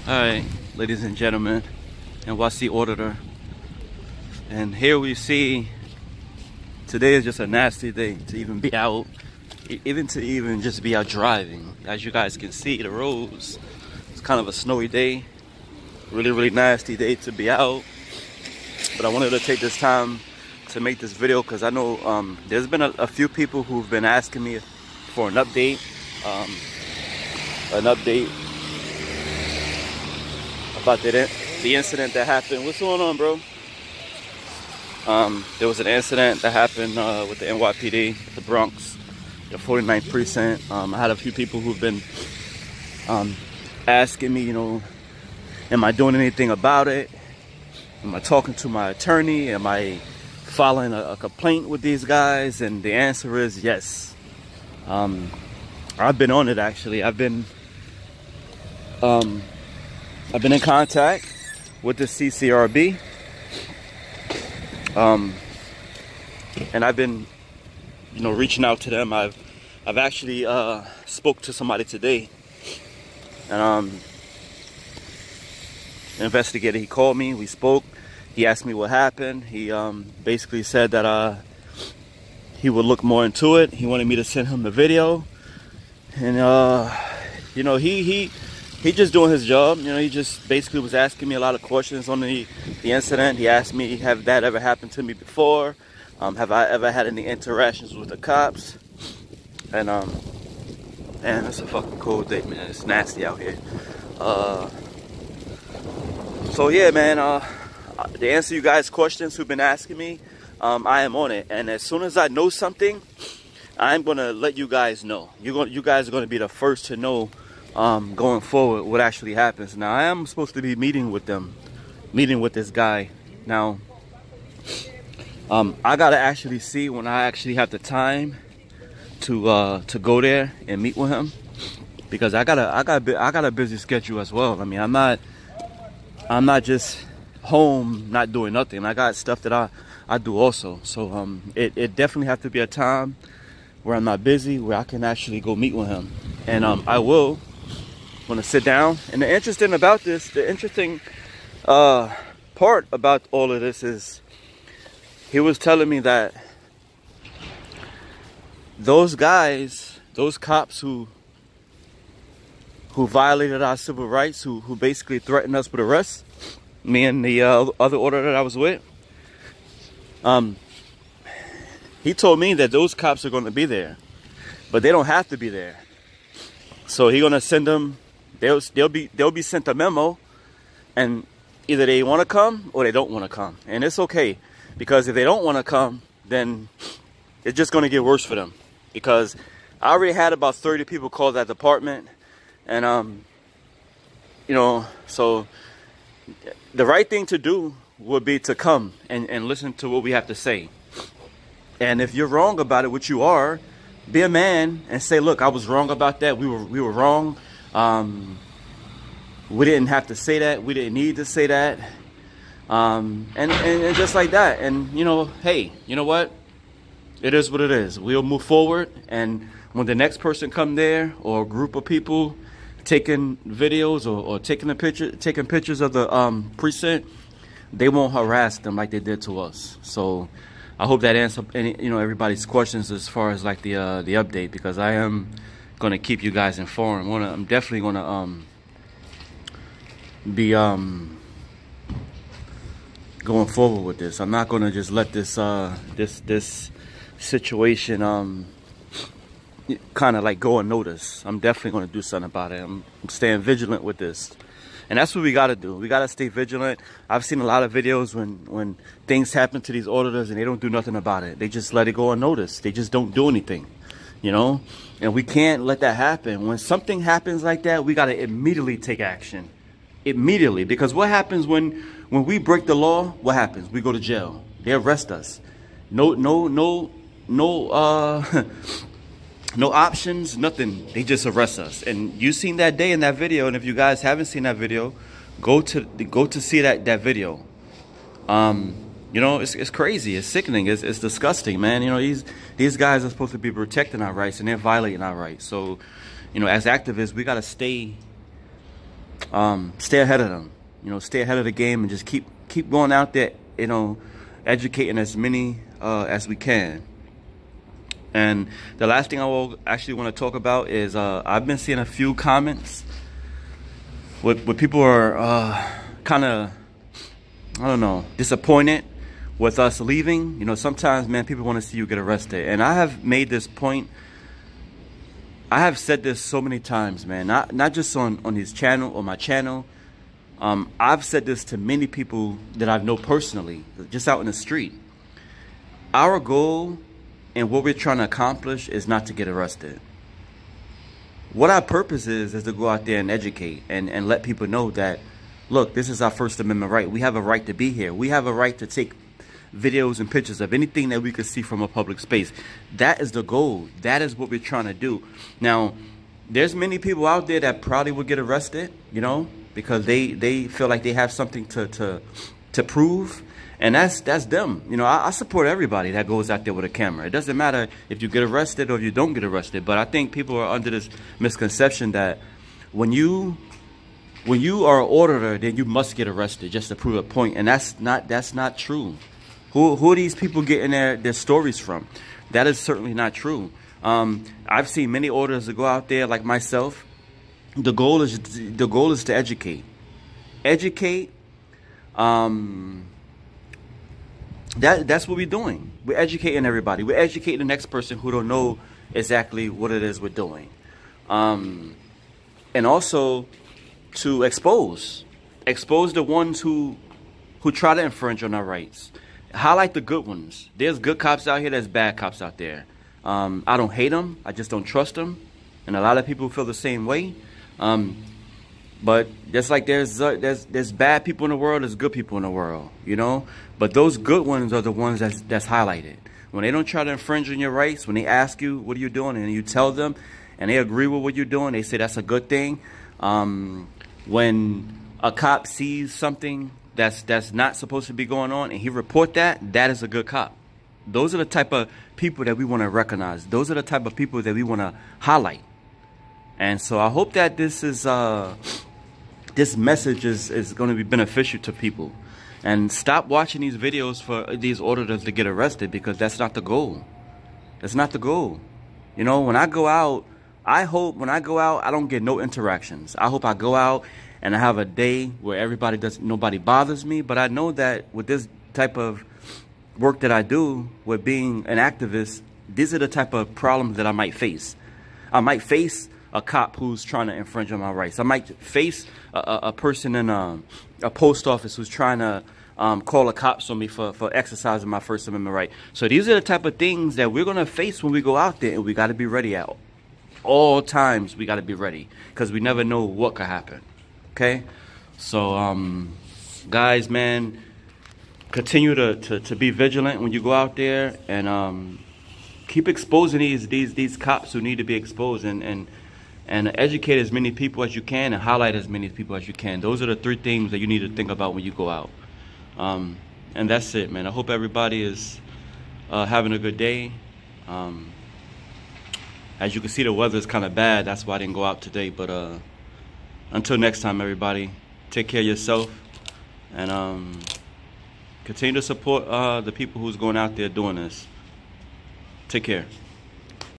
Alright, ladies and gentlemen, NYC Auditor. And here we see today is just a nasty day to even be out, even just be out driving. As you guys can see, the roads, it's kind of a snowy day. Really nasty day to be out. But I wanted to take this time to make this video because I know there's been a few people who've been asking me for an update. About the incident that happened. What's going on, bro? There was an incident that happened with the NYPD, the Bronx, the 49th precinct. I had a few people who've been asking me, you know, am I doing anything about it? Am I talking to my attorney? Am I filing a complaint with these guys? And the answer is yes. I've been on it, actually. I've been in contact with the CCRB, and I've been, you know, reaching out to them. I've actually spoke to somebody today, and an investigator. He called me. We spoke. He asked me what happened. He basically said that he would look more into it. He wanted me to send him the video, and you know, he just doing his job. You know, he just basically was asking me a lot of questions on the incident. He asked me, have that ever happened to me before? Have I ever had any interactions with the cops? And it's a fucking cold day, man. It's nasty out here. So yeah, man, to answer you guys' questions who've been asking me, I am on it. And as soon as I know something, I'm gonna let you guys know. You guys are gonna be the first to know going forward what actually happens. Now I am supposed to be meeting with this guy. Now I gotta actually see when I actually have the time to go there and meet with him, because I got a busy schedule as well. I mean, I'm not just home not doing nothing. I got stuff that I do also. So it definitely have to be a time where I'm not busy, where I can actually go meet with him. And I will want to sit down. And the interesting part about all of this is he was telling me that those guys, those cops who violated our civil rights, who basically threatened us with arrest, me and the other auditor that I was with, he told me that those cops are going to be there, but they don't have to be there. So he's gonna send them. They'll be sent a memo, and either they want to come or they don't want to come, and it's okay, because if they don't want to come, then it's just gonna get worse for them. Because I already had about 30 people call that department, and you know, so the right thing to do would be to come and listen to what we have to say. And if you're wrong about it, which you are, be a man and say, look, I was wrong about that. We were wrong. We didn't have to say that. We didn't need to say that. And just like that. And, you know, hey, you know what? It is what it is. We'll move forward. And when the next person come there, or a group of people taking videos or taking pictures of the precinct, they won't harass them like they did to us. So I hope that answers everybody's questions as far as like the update, because I am gonna keep you guys informed. I'm definitely gonna be going forward with this. I'm not gonna just let this this situation kind of like go unnoticed. I'm definitely gonna do something about it. I'm staying vigilant with this. And that's what we got to do. We got to stay vigilant. I've seen a lot of videos when things happen to these auditors and they don't do nothing about it. They just let it go unnoticed. They just don't do anything, you know? And we can't let that happen. When something happens like that, we got to immediately take action. Immediately. Because what happens when we break the law? What happens? We go to jail. They arrest us. No options, nothing. They just arrest us. And you seen that day in that video. And if you guys haven't seen that video, go to see that video. You know, it's crazy. It's sickening. It's disgusting, man. You know, these guys are supposed to be protecting our rights, and they're violating our rights. So, you know, as activists, we gotta stay stay ahead of them. You know, stay ahead of the game and just keep going out there, you know, educating as many as we can. And the last thing I will actually want to talk about is I've been seeing a few comments where people are kind of, I don't know, disappointed with us leaving. You know, sometimes, man, people want to see you get arrested. And I have made this point. I have said this so many times, man, not just on his channel or my channel. I've said this to many people that I know personally, just out in the street. Our goal and what we're trying to accomplish is not to get arrested. What our purpose is to go out there and educate and let people know that, look, this is our First Amendment right. We have a right to be here. We have a right to take videos and pictures of anything that we could see from a public space. That is the goal. That is what we're trying to do. Now, there's many people out there that probably would get arrested, you know, because they feel like they have something to prove. And that's them. You know, I support everybody that goes out there with a camera. It doesn't matter if you get arrested or if you don't get arrested. But I think people are under this misconception that when you are an auditor, then you must get arrested just to prove a point. And that's not true. Who are these people getting their stories from? That is certainly not true. I've seen many auditors that go out there like myself. The goal is to educate. That's what we're doing. We're educating everybody. We're educating the next person who don't know exactly what it is we're doing. And also to expose the ones who try to infringe on our rights. Highlight the good ones. There's good cops out here, there's bad cops out there. I don't hate them, I just don't trust them. And a lot of people feel the same way. But just like there's bad people in the world, there's good people in the world, you know. But those good ones are the ones that's highlighted. When they don't try to infringe on your rights, when they ask you what are you doing, and you tell them, and they agree with what you're doing, they say that's a good thing. When a cop sees something that's not supposed to be going on, and he report that is a good cop. Those are the type of people that we want to recognize. Those are the type of people that we want to highlight. And so I hope that this message is going to be beneficial to people. And stop watching these videos for these auditors to get arrested, because that's not the goal. That's not the goal. You know, when I go out, I hope when I go out, I don't get no interactions. I hope I go out and I have a day where nobody bothers me. But I know that with this type of work that I do, with being an activist, these are the type of problems that I might face. I might face a cop who's trying to infringe on my rights. I might face a person in a post office who's trying to call the cops on me for exercising my First Amendment right. So these are the type of things that we're going to face when we go out there, and we got to be ready at all times. We got to be ready, because we never know what could happen. Okay? So, guys, man, continue to be vigilant when you go out there, and keep exposing these cops who need to be exposed, and educate as many people as you can, and highlight as many people as you can. Those are the 3 things that you need to think about when you go out. And that's it, man. I hope everybody is having a good day. As you can see, the weather is kind of bad. That's why I didn't go out today. But until next time, everybody, take care of yourself, and continue to support the people who's going out there doing this. Take care.